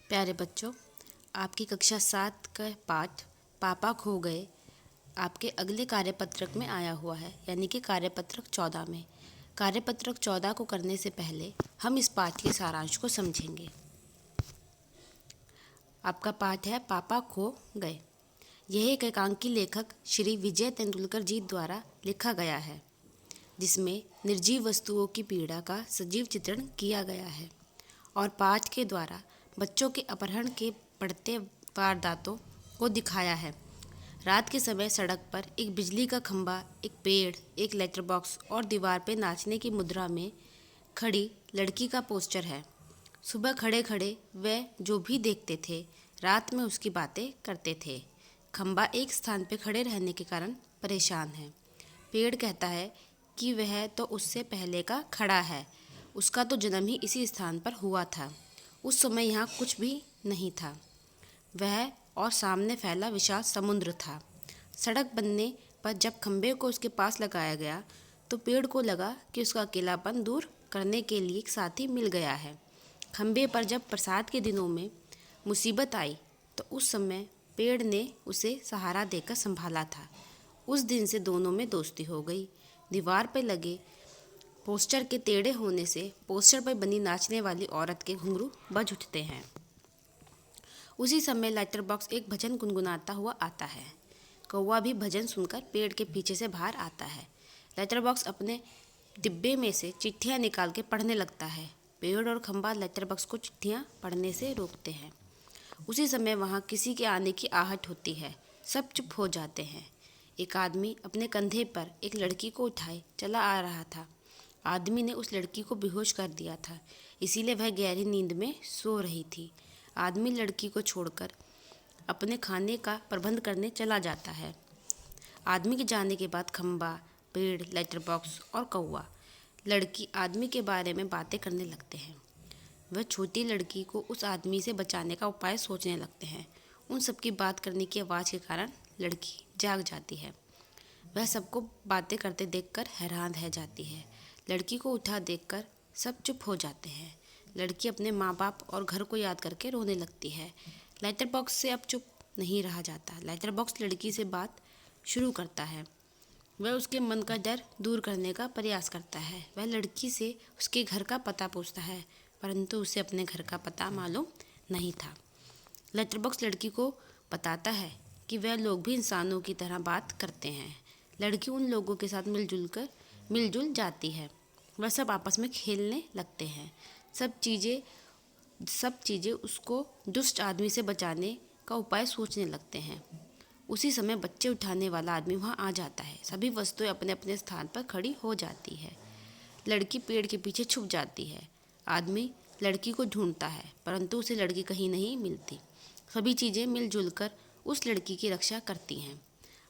प्यारे बच्चों, आपकी कक्षा 7 का पाठ पापा खो गए आपके अगले कार्यपत्रक में आया हुआ है, यानी कि कार्यपत्रक 14 में। कार्यपत्रक 14 को करने से पहले हम इस पाठ के सारांश को समझेंगे। आपका पाठ है पापा खो गए। यह एक एकांकी लेखक श्री विजय तेंदुलकर जी द्वारा लिखा गया है, जिसमें निर्जीव वस्तुओं की पीड़ा का सजीव चित्रण किया गया है और पाठ के द्वारा बच्चों के अपहरण के बढ़ते वारदातों को दिखाया है। रात के समय सड़क पर एक बिजली का खंभा, एक पेड़, एक लेटर बॉक्स और दीवार पर नाचने की मुद्रा में खड़ी लड़की का पोस्टर है। सुबह खड़े खड़े वे जो भी देखते थे, रात में उसकी बातें करते थे। खंभा एक स्थान पर खड़े रहने के कारण परेशान है। पेड़ कहता है कि वह तो उससे पहले का खड़ा है, उसका तो जन्म ही इसी स्थान पर हुआ था। उस समय यहाँ कुछ भी नहीं था, वह और सामने फैला विशाल समुद्र था। सड़क बनने पर जब खंभे को उसके पास लगाया गया तो पेड़ को लगा कि उसका अकेलापन दूर करने के लिए एक साथी मिल गया है। खंभे पर जब बरसात के दिनों में मुसीबत आई तो उस समय पेड़ ने उसे सहारा देकर संभाला था। उस दिन से दोनों में दोस्ती हो गई। दीवार पर लगे पोस्टर के टेढ़े होने से पोस्टर पर बनी नाचने वाली औरत के घुंघरू बज उठते हैं। उसी समय लेटर बॉक्स एक भजन गुनगुनाता हुआ आता है। कौवा भी भजन सुनकर पेड़ के पीछे से बाहर आता है। लेटर बॉक्स अपने डिब्बे में से चिट्ठियां निकाल के पढ़ने लगता है। पेड़ और खंभा लेटर बॉक्स को चिट्ठियां पढ़ने से रोकते हैं। उसी समय वहां किसी के आने की आहट होती है। सब चुप हो जाते हैं। एक आदमी अपने कंधे पर एक लड़की को उठाए चला आ रहा था। आदमी ने उस लड़की को बेहोश कर दिया था, इसीलिए वह गहरी नींद में सो रही थी। आदमी लड़की को छोड़कर अपने खाने का प्रबंध करने चला जाता है। आदमी के जाने के बाद खंभा, पेड़, लेटर बॉक्स और कौवा लड़की आदमी के बारे में बातें करने लगते हैं। वह छोटी लड़की को उस आदमी से बचाने का उपाय सोचने लगते हैं। उन सबकी बात करने की आवाज़ के कारण लड़की जाग जाती है। वह सबको बातें करते देखकर हैरान रह जाती है। लड़की को उठा देखकर सब चुप हो जाते हैं। लड़की अपने माँ बाप और घर को याद करके रोने लगती है। लेटर बॉक्स से अब चुप नहीं रहा जाता। लेटर बॉक्स लड़की से बात शुरू करता है। वह उसके मन का डर दूर करने का प्रयास करता है। वह लड़की से उसके घर का पता पूछता है, परंतु उसे अपने घर का पता मालूम नहीं था। लेटर बॉक्स लड़की को बताता है कि वह लोग भी इंसानों की तरह बात करते हैं। लड़की उन लोगों के साथ मिलजुल जाती है। वह सब आपस में खेलने लगते हैं। सब चीज़ें उसको दुष्ट आदमी से बचाने का उपाय सोचने लगते हैं। उसी समय बच्चे उठाने वाला आदमी वहाँ आ जाता है। सभी वस्तुएं अपने अपने स्थान पर खड़ी हो जाती है। लड़की पेड़ के पीछे छुप जाती है। आदमी लड़की को ढूंढता है, परंतु उसे लड़की कहीं नहीं मिलती। सभी चीज़ें मिलजुल कर उस लड़की की रक्षा करती हैं।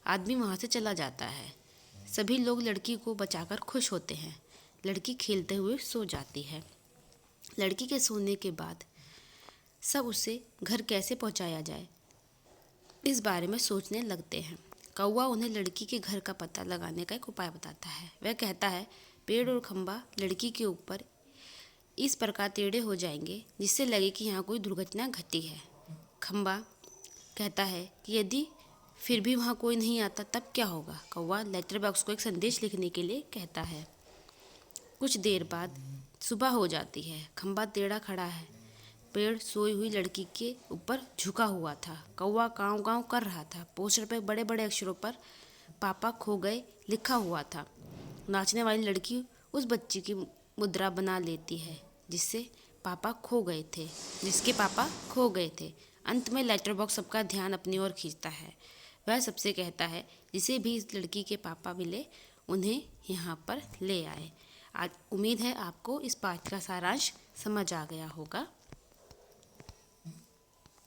आदमी वहाँ से चला जाता है। सभी लोग लड़की को बचाकर खुश होते हैं। लड़की खेलते हुए सो जाती है। लड़की के सोने के बाद सब उसे घर कैसे पहुंचाया जाए, इस बारे में सोचने लगते हैं। कौवा उन्हें लड़की के घर का पता लगाने का एक उपाय बताता है। वह कहता है, पेड़ और खंभा लड़की के ऊपर इस प्रकार टेढ़े हो जाएंगे जिससे लगे कि यहाँ कोई दुर्घटना घटी है। खंभा कहता है कि यदि फिर भी वहाँ कोई नहीं आता तब क्या होगा। कौवा लेटर बॉक्स को एक संदेश लिखने के लिए कहता है। कुछ देर बाद सुबह हो जाती है। खंभा टेढ़ा खड़ा है। पेड़ सोई हुई लड़की के ऊपर झुका हुआ था। कौवा काँव काँव कर रहा था। पोस्टर पर बड़े बड़े अक्षरों पर पापा खो गए लिखा हुआ था। नाचने वाली लड़की उस बच्ची की मुद्रा बना लेती है जिसके पापा खो गए थे। अंत में लेटर बॉक्स सबका ध्यान अपनी ओर खींचता है। वह सबसे कहता है, जिसे भी इस लड़की के पापा मिले उन्हें यहाँ पर ले आए। आज उम्मीद है आपको इस पाठ का सारांश समझ आ गया होगा।